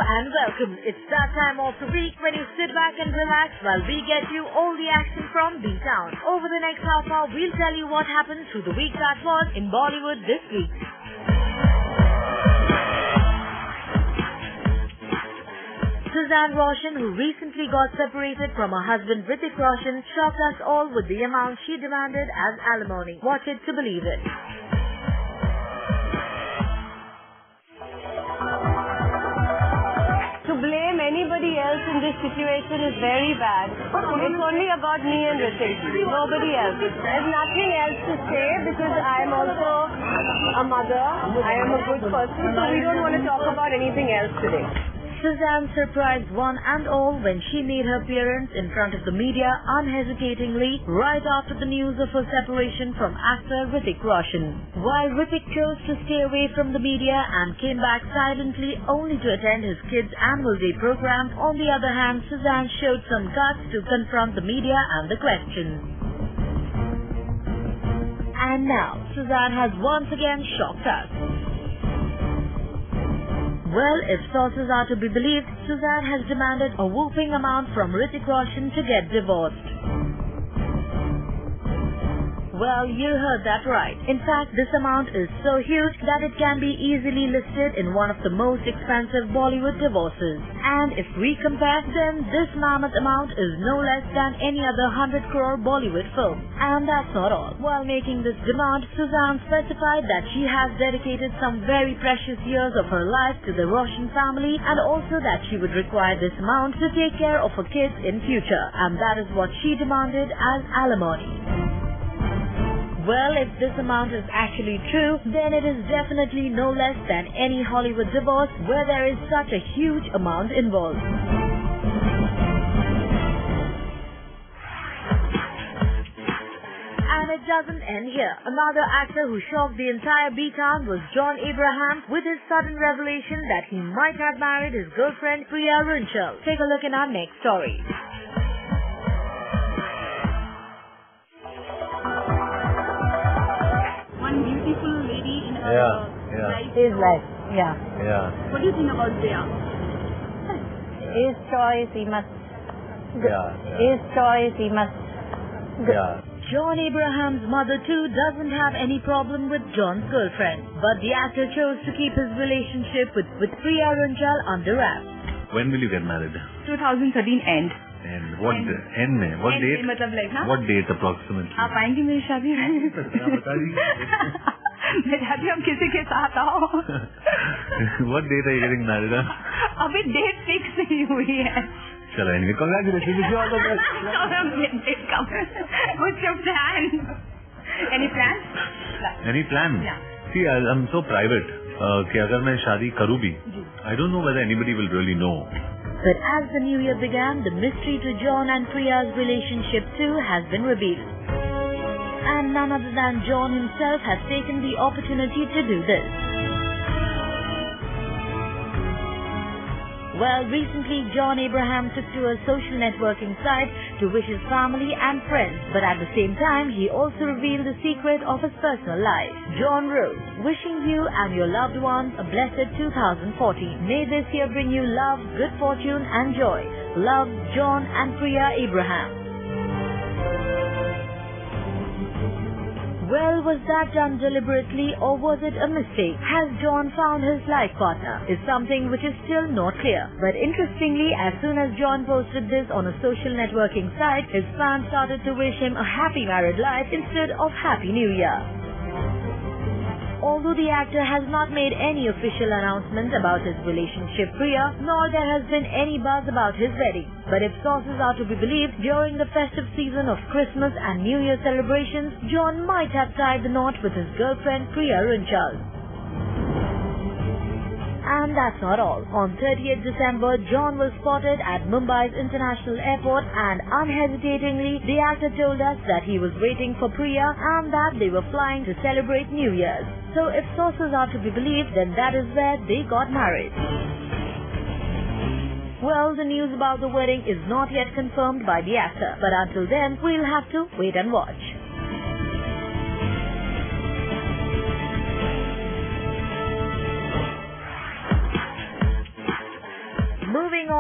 and welcome. It's that time of the week when you sit back and relax while we get you all the action from B-Town. Over the next half hour, we'll tell you what happened through the week that was in Bollywood this week. Hrithik Roshan, who recently got separated from her husband Hrithik Roshan, shocked us all with the amount she demanded as alimony. Watch it to believe it. To blame anybody else in this situation is very bad. It's only about me and Hrithik, nobody else. There's nothing else to say because I am also a mother. I am a good person, so we don't want to talk about anything else today. Suzanne surprised one and all when she made her appearance in front of the media unhesitatingly right after the news of her separation from actor Hrithik Roshan. While Hrithik chose to stay away from the media and came back silently only to attend his kids' annual day program, on the other hand, Suzanne showed some guts to confront the media and the questions. And now, Suzanne has once again shocked us. Well, if sources are to be believed, Suzanne has demanded a whooping amount from Hrithik Roshan to get divorced. Well, you heard that right. In fact, this amount is so huge that it can be easily listed in one of the most expensive Bollywood divorces. And if we compare, then this mammoth amount is no less than any other 100 crore Bollywood film. And that's not all. While making this demand, Suzanne specified that she has dedicated some very precious years of her life to the Roshan family and also that she would require this amount to take care of her kids in future. And that is what she demanded as alimony. Well, if this amount is actually true, then it is definitely no less than any Hollywood divorce where there is such a huge amount involved. And it doesn't end here. Another actor who shocked the entire B-Town was John Abraham with his sudden revelation that he might have married his girlfriend Priya Runchal. Take a look in our next story. One beautiful lady in her life. His life, yeah. What do you think about Priya? His choice, he must. His choice, he must. John Abraham's mother too doesn't have any problem with John's girlfriend, but the actor chose to keep his relationship with Priya Runchal under wraps. When will you get married? 2013 end. And what end में? What date? मतलब like हाँ? What date approximately? आप आएंगे मेरी शादी में? मैं चाहती हूँ किसी के साथ आओ. What date are you getting married on? अभी डेट फिक्स नहीं हुई है. चलो anyway, congratulations. Wish you all the best. What's your plan? Any plan? Any plan? Yeah. See, I'm so private कि अगर मैं शादी करूँ भी, I don't know whether anybody will really know. But as the new year began, the mystery to John and Priya's relationship too has been revealed. And none other than John himself has taken the opportunity to do this. Well, recently John Abraham took to a social networking site to wish his family and friends, but at the same time he also revealed the secret of his personal life. John wrote, "Wishing you and your loved ones a blessed 2014. May this year bring you love, good fortune and joy. Love, John and Priya Abraham." Well, was that done deliberately or was it a mistake? Has John found his life partner? Is something which is still not clear. But interestingly, as soon as John posted this on a social networking site, his fans started to wish him a happy married life instead of Happy New Year. Although the actor has not made any official announcement about his relationship with Priya, nor there has been any buzz about his wedding. But if sources are to be believed, during the festive season of Christmas and New Year celebrations, John might have tied the knot with his girlfriend Priya Runchal. And that's not all. On 30th December, John was spotted at Mumbai's International Airport and unhesitatingly, the actor told us that he was waiting for Priya and that they were flying to celebrate New Year's. So if sources are to be believed, then that is where they got married. Well, the news about the wedding is not yet confirmed by the actor, but until then, we'll have to wait and watch.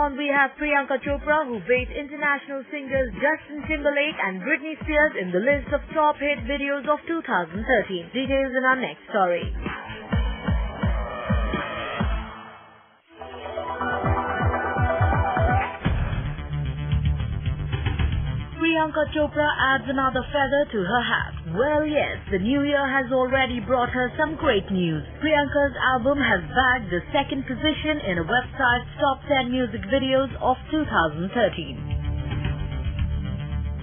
on, we have Priyanka Chopra, who beat international singers Justin Timberlake and Britney Spears in the list of top hit videos of 2013. Details in our next story. Priyanka Chopra adds another feather to her hat. Well, yes, the new year has already brought her some great news. Priyanka's album has bagged the second position in a website's top 10 music videos of 2013.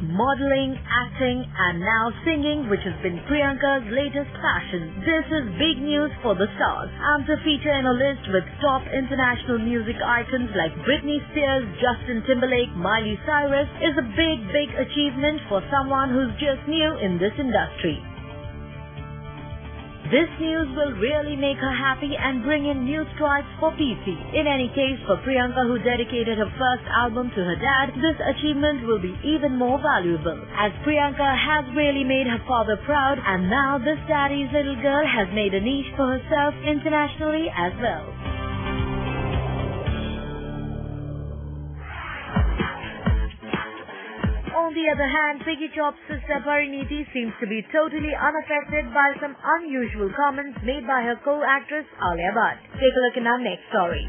Modeling, acting, and now singing, which has been Priyanka's latest passion. This is big news for the stars, and to feature in a list with top international music icons like Britney Spears, Justin Timberlake, Miley Cyrus is a big achievement for someone who's just new in this industry. This news will really make her happy and bring in new strides for PC. In any case, for Priyanka, who dedicated her first album to her dad, this achievement will be even more valuable, as Priyanka has really made her father proud, and now this daddy's little girl has made a niche for herself internationally as well. On the other hand, Piggy Chop's sister Pariniti seems to be totally unaffected by some unusual comments made by her co-actress Alia Bhatt. Take a look in our next story.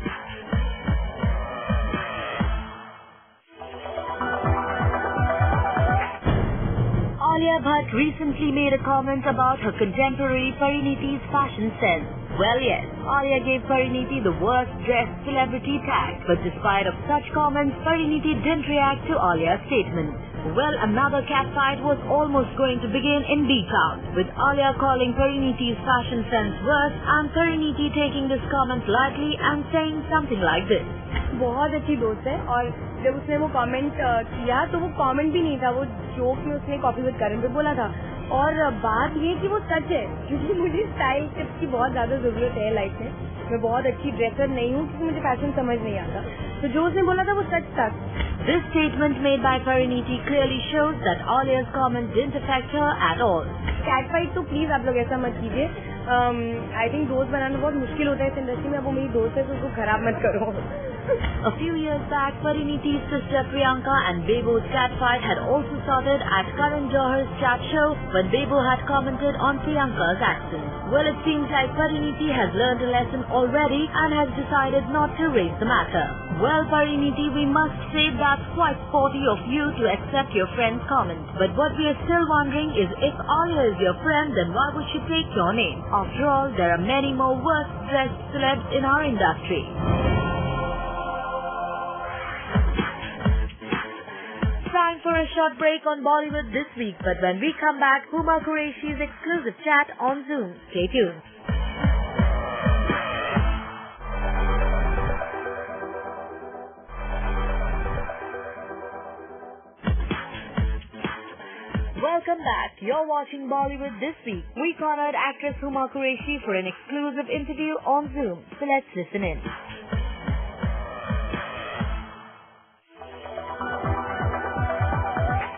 Alia Bhatt recently made a comment about her contemporary Pariniti's fashion sense. Well, yes, Alia gave Pariniti the worst dressed celebrity tag, but despite of such comments, Pariniti didn't react to Alia's statement. Well, another catfight was almost going to begin in B-Town, with Alia calling Pariniti's fashion sense worse and Pariniti taking this comment lightly and saying something like this. बहुत अच्छी दोस्त है और जब उसने वो comment किया तो वो कमेंट भी नहीं था, वो जोक में उसने कॉफी विद करण पे बोला था। और बात ये कि वो सच है, क्योंकि मुझे स्टाइल टिप्स की बहुत ज्यादा जरूरत है लाइफ में। मैं बहुत अच्छी ड्रेसर नहीं हूँ क्योंकि मुझे फैशन समझ नहीं आता, तो जो उसने बोला था वो सच था। This statement made by Pariniti clearly shows that Alia's comment didn't affect her at all. Cat fight तो प्लीज आप लोग ऐसा मत कीजिए। आई थिंक दोस्त बनाना बहुत मुश्किल होता है इस इंडस्ट्री में। वो मेरी दोस्त है तो उसको खराब मत करो। A few years back, Pariniti's sister Priyanka and Bebo's catfight had also started at Karan Johar's chat show when Bebo had commented on Priyanka's accent. Well, it seems like Pariniti has learned a lesson already and has decided not to raise the matter. Well, Pariniti, we must say that's quite sporty of you to accept your friend's comment. But what we are still wondering is if Alia is your friend, then why would she take your name? After all, there are many more worse dressed celebs in our industry. Time for a short break on Bollywood this week, but when we come back, Huma Qureshi's exclusive chat on Zoom. Stay tuned. Welcome back. You're watching Bollywood this week. We cornered actress Huma Qureshi for an exclusive interview on Zoom. So let's listen in.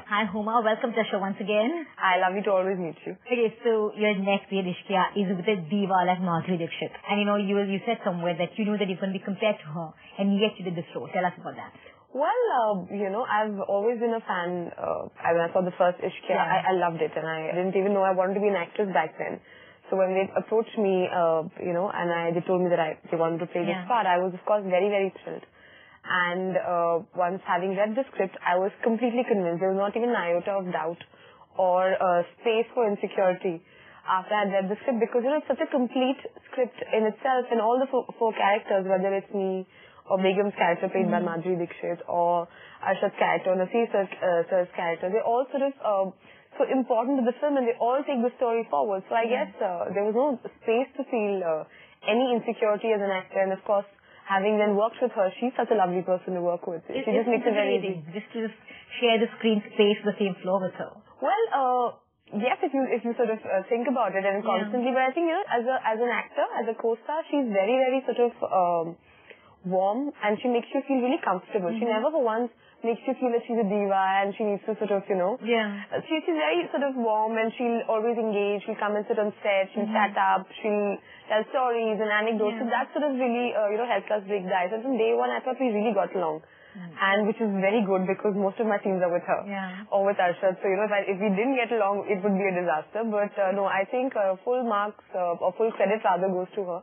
Hi Huma, welcome to the show once again. I love you to always meet you. Okay, so your next year Ishqiya is with a diva like Madhuri Dixit. And you said somewhere that you knew that you're going to be compared to her, and yet you did this role. Tell us about that. Well, I've always been a fan. When I saw the first Ishqiya, I loved it, and I didn't even know I wanted to be an actress back then. So when they approached me, and they told me that they wanted to play this part, I was of course very, very thrilled. And once having read the script, I was completely convinced. There was not even an iota of doubt or space for insecurity after I had read the script, because it's such a complete script in itself, and all the four characters, whether it's me or Begum's character played by Madhuri Dixit, or Arshad's character, or Nasir sir's character, they're all sort of so important to the film, and they all take the story forward. So I guess there was no space to feel any insecurity as an actor, and of course, having then worked with her, she's such a lovely person to work with. She just makes it very easy. Just to share the screen space, the same floor with her. Well, yes, if you sort of think about it and constantly, but I think, as an actor, as a co-star, she's very, very sort of warm, and she makes you feel really comfortable. She never for once makes you feel that she's a diva and she needs to sort of, she's very sort of warm and she'll always engage. She'll come and sit on set. She'll chat up. She'll tell stories and anecdotes. So that sort of really, helped us break the ice. And from day one, I thought we really got along. And which is very good because most of my scenes are with her or with Arshad. So, if we didn't get along, it would be a disaster. But no, I think full marks or full credit rather goes to her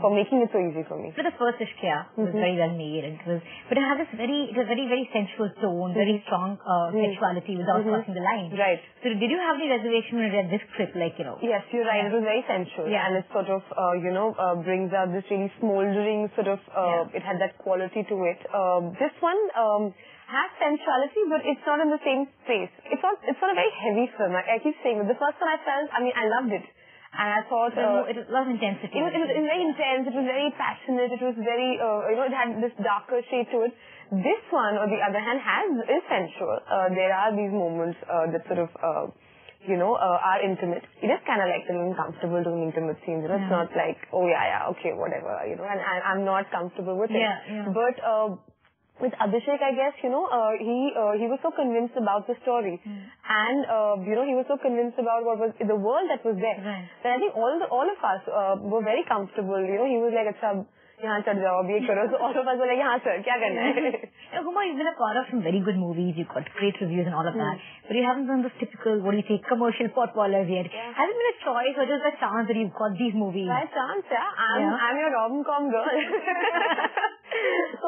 for making it so easy for me. So the first Ishqiya was very well made, and but it had this very sensual tone, very strong sexuality without crossing the line. Right. So did you have any reservation when you read this script, Yes, you're right. It was very sensual, and it sort of, brings out this really smoldering sort of. It had that quality to it. This one has sensuality, but it's not in the same space. It's not a very heavy film. I keep saying, but the first one I felt, I loved it. And I thought... it was a lot of intensity. It was very intense. It was very passionate. It was very, it had this darker shade to it. This one, on the other hand, is sensual. There are these moments that sort of, are intimate. It is kind of like uncomfortable doing intimate scenes. It's not like, okay, whatever, and I'm not comfortable with it. But... with Abhishek, I guess, he was so convinced about the story. And, he was so convinced about what was the world that was there. That I think all of us were very comfortable. He was like, "Acha, yahan chad jao, abhi ye karo." So all of us were like, "Yahan sir, kya karna hai?" Huma, you've been a part of some very good movies. You've got great reviews and all of that. But you haven't done this typical, commercial potballers yet. Has it been a choice or just a chance that you've got these movies? By chance, I'm your rom-com girl.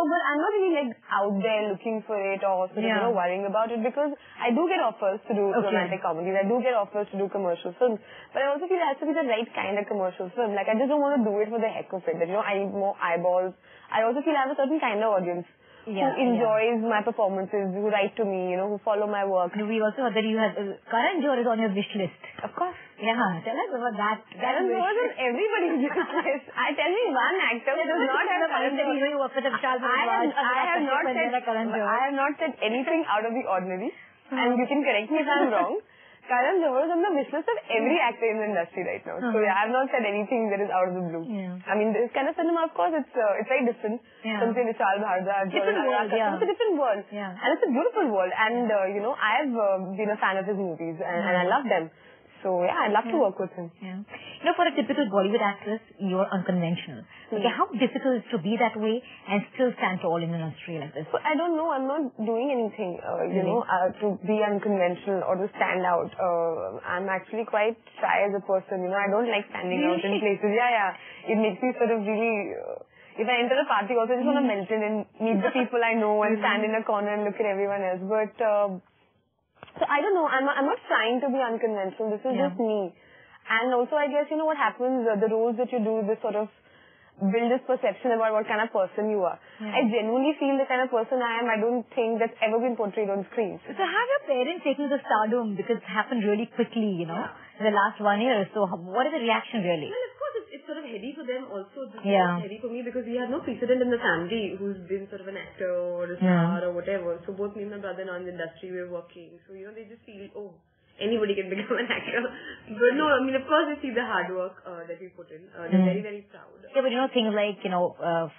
But I'm not really out there looking for it or sort of, worrying about it, because I do get offers to do romantic comedies. I do get offers to do commercial films. But I also feel it has to be the right kind of commercial film. I just don't want to do it for the heck of it. That, I need more eyeballs. I also feel I have a certain kind of audience who enjoys my performances, who write to me, who follow my work. We also heard that you have Karan Johar is on your wish list. Of course. Yeah, tell us about that. Karan Johar is on everybody's wish list. Tell me one actor who does not have Karan Johar. You work with I have not said anything out of the ordinary, and you can correct me if I'm wrong. Karan Johar is on the wish list of every actor in the industry right now. So I have not said anything that is out of the blue. This kind of cinema, of course, it's very different from say Vishal Bhardwaj. Different world, It's a different world. And it's a beautiful world. And, I've been a fan of his movies and I love them. So, I'd love to work with him. For a typical Bollywood actress, you're unconventional. How difficult is it to be that way and still stand tall in an industry like this? But I don't know. I'm not doing anything, to be unconventional or to stand out. I'm actually quite shy as a person. I don't like standing out in places. It makes me sort of really... if I enter a party also, I just want to melt in and meet the people I know and stand in a corner and look at everyone else. But... so I don't know. I'm not trying to be unconventional. This is just me. And also, I guess, what happens, the roles that you do, this sort of build this perception about what kind of person you are. I genuinely feel the kind of person I am. I don't think that's ever been portrayed on screen. So have your parents taken the stardom, because it happened really quickly, in the last 1 year? So what is the reaction really? Well, of course, it's sort of heavy for them also. This is heavy for me because we have no precedent in the family who's been sort of an actor or a star or whatever. So both me and my brother are in the industry, we're working. So, they just feel, anybody can become an actor. But no, of course they see the hard work that we put in. They're very, very proud. Yeah, but things like,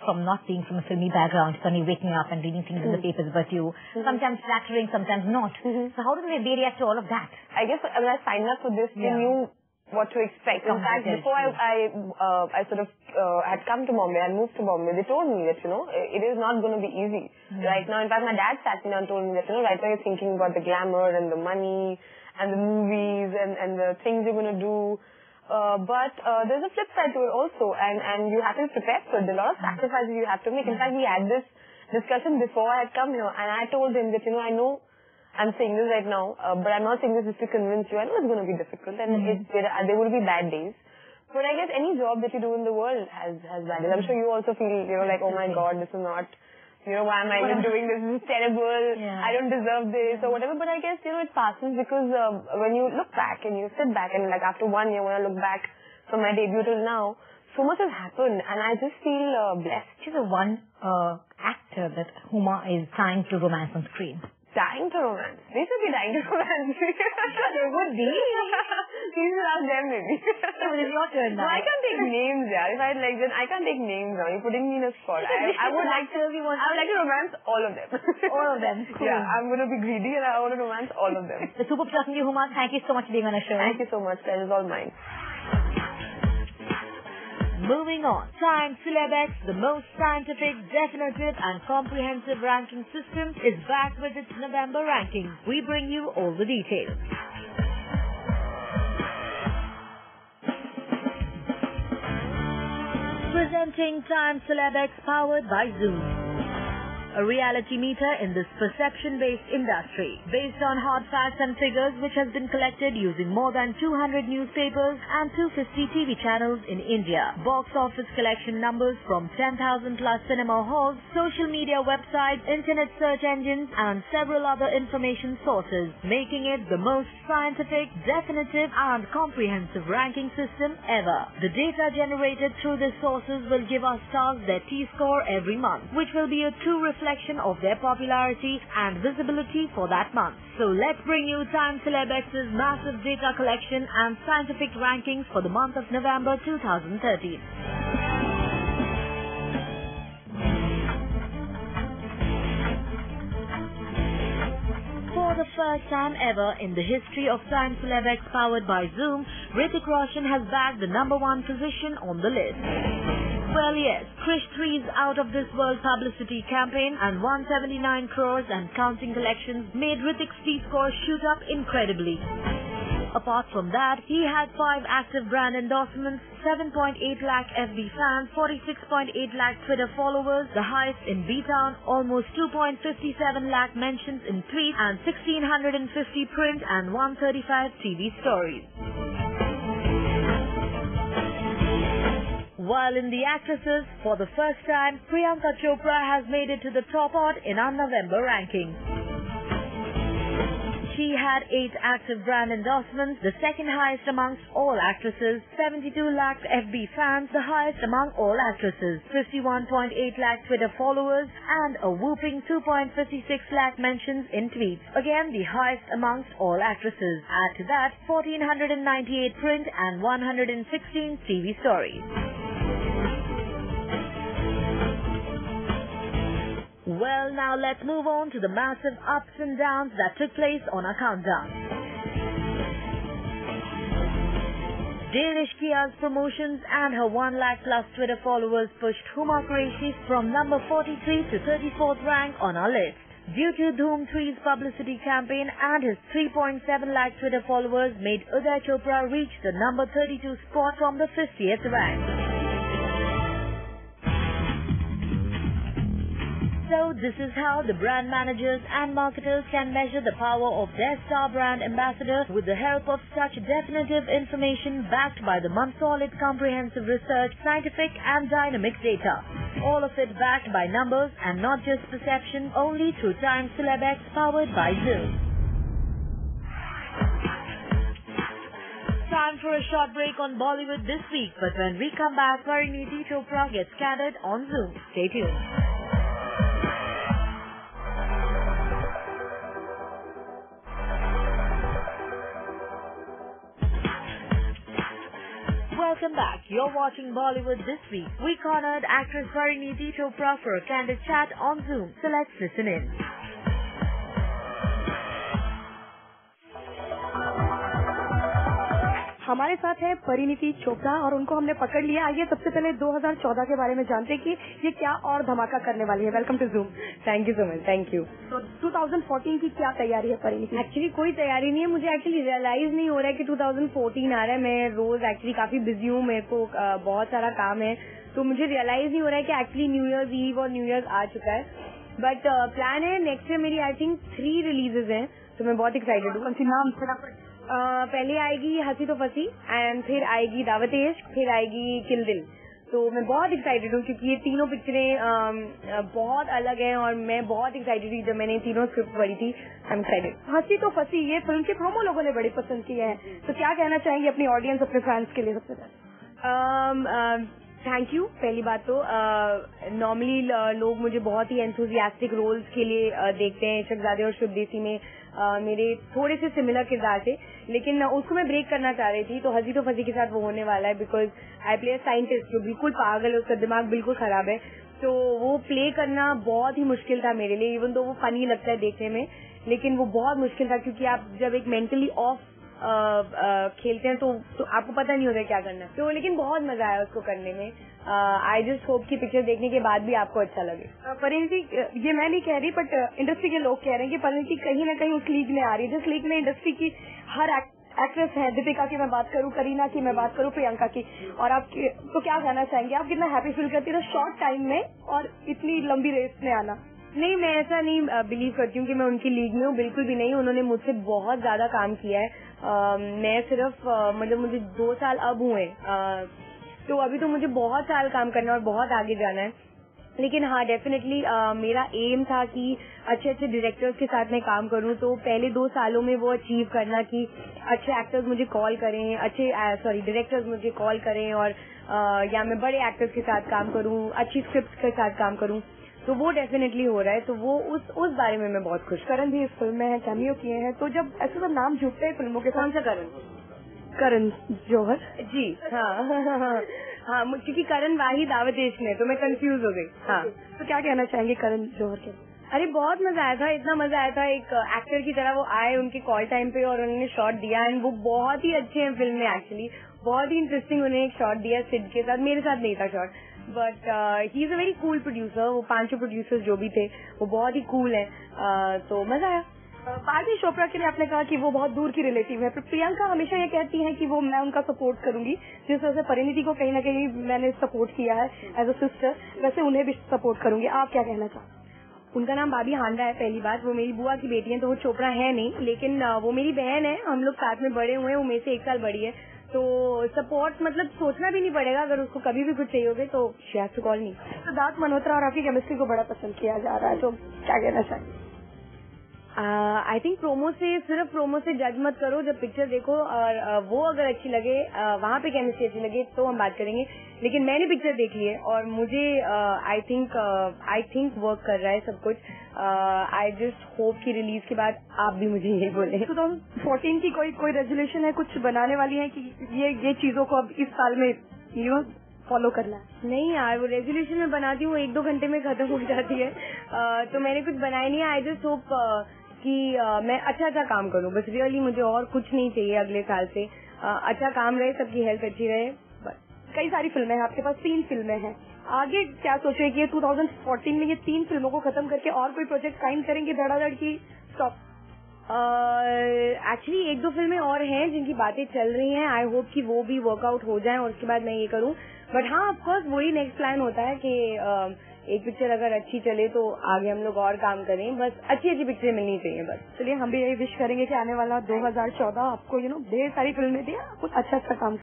from not being from a filmy background, suddenly waking up and reading things in the papers about you, sometimes flattering, sometimes not. So how do they react to all of that? I guess when I signed up for this, they knew what to expect. In fact, before I sort of had come to Bombay and moved to Bombay, they told me that, it is not going to be easy. Right now, in fact, my dad sat me down and told me that, right now you're thinking about the glamour and the money and the movies and the things you're going to do. But there's a flip side to it also, and you have to be prepared for it. There are a lot of sacrifices you have to make. In fact, we had this discussion before I had come here, and I told him that, I know I'm saying this right now, but I'm not saying this just to convince you. I know it's going to be difficult, and there will be bad days. But I guess any job that you do in the world has bad days. I'm sure you also feel, like, oh my God, this is not, why am I even doing this? This is terrible. I don't deserve this or whatever. But I guess, it passes because when you look back and you sit back and like after 1 year when I look back from my debut till now, so much has happened and I just feel blessed. She's the one actor that Huma is trying to romance on screen. Dying to romance. They should be dying to romance. They would be. You should ask them maybe. So it is your turn now. No, I can't take names, yeah. If I like then I can't take names now. You're putting me in a spot. I would like to romance all of them. All of them. Cool. Yeah, I'm going to be greedy and I want to romance all of them. The super talking to you, Huma. Thank you so much for being on our show. Thank you so much. That is all mine. Moving on, Times Celebex, the most scientific, definitive and comprehensive ranking system, is back with its November rankings. We bring you all the details. Presenting Times Celebex powered by Zoom. A reality meter in this perception-based industry, based on hard facts and figures which has been collected using more than 200 newspapers and 250 TV channels in India, box office collection numbers from 10,000 plus cinema halls, social media websites, internet search engines and several other information sources, making it the most scientific, definitive and comprehensive ranking system ever. The data generated through these sources will give our stars their T-score every month, which will be a true reflection of their popularity and visibility for that month. So let's bring you Times Celebex's massive data collection and scientific rankings for the month of November 2013. For the first time ever in the history of Times Celebex powered by Zoom, Hrithik Roshan has bagged the #1 position on the list. Well, yes, Krish 3's Out of This World publicity campaign and 179 crores and counting collections made Hrithik's T-score shoot up incredibly. Apart from that, he had 5 active brand endorsements, 7.8 lakh FB fans, 46.8 lakh Twitter followers, the highest in B-Town, almost 2.57 lakh mentions in tweets, and 1,650 print and 135 TV stories. While in the actresses, for the first time, Priyanka Chopra has made it to the top odd in our November ranking. She had 8 active brand endorsements, the second highest amongst all actresses, 72 lakh FB fans, the highest among all actresses, 51.8 lakh Twitter followers, and a whooping 2.56 lakh mentions in tweets. Again, the highest amongst all actresses. Add to that, 1,498 print and 116 TV stories. Well, now let's move on to the massive ups and downs that took place on our countdown. Danish Kia's promotions and her 1 lakh plus Twitter followers pushed Huma Qureshi from number 43 to 34th rank on our list. Due to Dhoom 3's publicity campaign and his 3.7 lakh Twitter followers made Uday Chopra reach the number 32 spot from the 50th rank. So this is how the brand managers and marketers can measure the power of their star brand ambassador with the help of such definitive information backed by the month-solid comprehensive research, scientific and dynamic data. All of it backed by numbers and not just perception, only through Times Celebex powered by Zoom. Time for a short break on Bollywood this week, but when we come back, Pariniti Chopra gets candid on Zoom. Stay tuned. Welcome back. You're watching Bollywood this week. We cornered actress Pariniti Chopra for a candid chat on Zoom. So let's listen in. हमारे साथ है परिणीति चोपड़ा और उनको हमने पकड़ लिया। आइए सबसे पहले 2014 के बारे में जानते हैं कि ये क्या और धमाका करने वाली है। Welcome to Zoom. Thank you so much. Thank you. तो 2014 की क्या तैयारी है परिणीति? एक्चुअली कोई तैयारी नहीं है। मुझे एक्चुअली रियलाइज नहीं हो रहा है कि 2014 आ रहा है। मैं रोज एक्चुअली काफी बिजी हूँ, मेरे को बहुत सारा काम है, तो मुझे रियलाइज नहीं हो रहा है कि एक्चुअली न्यू ईयर्स ईव और न्यू ईयर्स आ चुका है। बट प्लान है नेक्स्ट ईयर मेरी आई थिंक 3 रिलीजेज हैं, तो मैं बहुत एक्साइटेड हूँ। कौन सी नाम? पहले आएगी हंसी तो फंसी एंड फिर आएगी दावत इश्क, फिर आएगी किल दिल। तो मैं बहुत एक्साइटेड हूँ क्योंकि ये तीनों पिक्चरें बहुत अलग हैं और मैं बहुत एक्साइटेड थी जब मैंने तीनों स्क्रिप्ट पढ़ी थी। I am excited. हंसी तो फंसी ये फिल्म के प्रोमो लोगों ने बड़ी पसंद की है, तो क्या कहना चाहेंगे अपनी ऑडियंस, अपने फैंस के लिए? सबसे पहले थैंक यू। पहली बात तो नॉर्मली लोग मुझे बहुत ही एंथुजियास्टिक रोल्स के लिए देखते हैं। शहजादे और शुभ देसी में मेरे थोड़े से सिमिलर किरदार थे, लेकिन उसको मैं ब्रेक करना चाह रही थी। तो हजी तो फजी के साथ वो होने वाला है, बिकॉज आई प्ले साइंटिस्ट जो बिल्कुल पागल है, उसका दिमाग बिल्कुल खराब है। तो वो प्ले करना बहुत ही मुश्किल था मेरे लिए, इवन तो वो फनी लगता है देखने में, लेकिन वो बहुत मुश्किल था क्योंकि आप जब एक मेंटली ऑफ खेलते हैं तो आपको पता नहीं होता क्या करना है। तो लेकिन बहुत मजा आया उसको करने में। आई जस्ट होप की पिक्चर देखने के बाद भी आपको अच्छा लगे। परिणीति, ये मैं नहीं कह रही, बट इंडस्ट्री के लोग कह रहे हैं कि परिणीति कहीं ना कहीं उस लीग में आ रही है जिस लीग में इंडस्ट्री की हर एक्ट्रेस है। दीपिका की मैं बात करूं, करीना की मैं बात करूं, प्रियंका की, और आप तो क्या कहना चाहेंगे? आप कितना हैप्पी फील करती है शॉर्ट टाइम में और इतनी लंबी रेस में आना? नहीं, मैं ऐसा नहीं बिलीव करती हूँ कि मैं उनकी लीग में हूँ, बिल्कुल भी नहीं। उन्होंने मुझसे बहुत ज्यादा काम किया है। मैं सिर्फ मतलब मुझे 2 साल अब हुए, तो अभी तो मुझे बहुत साल काम करना है और बहुत आगे जाना है। लेकिन हाँ, डेफिनेटली मेरा एम था कि अच्छे अच्छे डायरेक्टर्स के साथ मैं काम करूं। तो पहले 2 सालों में वो अचीव करना कि अच्छे एक्टर्स मुझे कॉल करें, डायरेक्टर्स मुझे कॉल करें, और या मैं बड़े एक्टर्स के साथ काम करूं, अच्छी स्क्रिप्ट के साथ काम करूं, तो वो डेफिनेटली हो रहा है। तो वो उस बारे में मैं बहुत खुश। करण भी इस फिल्म में है, कैमियो किए हैं, तो जब ऐसे सब नाम जुड़ते हैं फिल्मों के, कौन सा करण? करण जौहर जी हाँ हाँ, क्योंकि करण वाहिद आवतेश ने, तो मैं कंफ्यूज हो गई। हाँ, तो क्या कहना चाहेंगे करण जौहर के? अरे बहुत मजा आया था, इतना मजा आया था। एक एक्टर की तरह वो आए उनके कॉल टाइम पे और उन्होंने शॉट दिया, एंड वो बहुत ही अच्छे हैं फिल्म में। एक्चुअली बहुत ही इंटरेस्टिंग उन्होंने एक शॉट दिया सिड के साथ, मेरे साथ नहीं था shot, but he is a very cool producer. वो 5 प्रोड्यूसर्स जो भी थे वो बहुत ही कूल है, तो मजा आया। पार्टी चोपड़ा के लिए आपने कहा कि वो बहुत दूर की रिलेटिव है, पर प्रियंका हमेशा ये कहती है कि वो मैं उनका सपोर्ट करूंगी। जिस तरह से परिणीति को कहीं ना कहीं मैंने सपोर्ट किया है एज अ सिस्टर, वैसे उन्हें भी सपोर्ट करूंगी। आप क्या कहना चाहते? उनका नाम भाभी हांडा है। पहली बात, वो मेरी बुआ की बेटी है, तो वो चोपड़ा है नहीं, लेकिन वो मेरी बहन है। हम लोग साथ में बड़े हुए हैं, वो मेरे से 1 साल बड़ी है, तो सपोर्ट मतलब सोचना भी नहीं पड़ेगा। अगर उसको कभी भी कुछ चाहिए होगा तो she has to call me. Siddharth Malhotra और आपकी केमिस्ट्री को बड़ा पसंद किया जा रहा है, तो क्या कहना चाहिए? आई थिंक सिर्फ प्रोमो से जज मत करो, जब पिक्चर देखो और वो अगर अच्छी लगे, वहाँ पे केमिस्ट्री अच्छी लगे तो हम बात करेंगे। लेकिन मैंने पिक्चर देख ली है और मुझे आई थिंक वर्क कर रहा है सब कुछ। आई जस्ट होप कि रिलीज के बाद आप भी मुझे ये बोले। 2014 की कोई रेजोल्यूशन है, कुछ बनाने वाली है कि ये चीजों को अब इस साल में फॉलो करना है? नहीं यार, वो रेजोल्यूशन में बनाती हूँ 1-2 घंटे में खत्म हो जाती है, तो मैंने कुछ बनाया नहीं है। आई जस्ट होप कि मैं अच्छा काम करूँ, बस रियली मुझे और कुछ नहीं चाहिए अगले साल से। अच्छा काम रहे, सबकी हेल्थ अच्छी रहे, बस। कई सारी फिल्में हैं आपके पास, 3 फिल्में हैं, आगे क्या सोचे कि 2014 में ये 3 फिल्मों को खत्म करके और कोई प्रोजेक्ट साइन करेंगे धड़ाधड़ की? स्टॉप। एक्चुअली 1-2 फिल्में और हैं जिनकी बातें चल रही हैं। आई होप कि वो भी वर्कआउट हो जाएं और उसके बाद मैं ये करूं। बट हाँ, ऑफ कोर्स वही नेक्स्ट प्लान होता है कि एक पिक्चर अगर अच्छी चले तो आगे हम लोग और काम करें। बस अच्छी पिक्चरें मिलनी चाहिए बस। चलिए, हम भी यही विश करेंगे कि आने वाला 2014 आपको ढेर सारी फिल्में दिया, कुछ अच्छा काम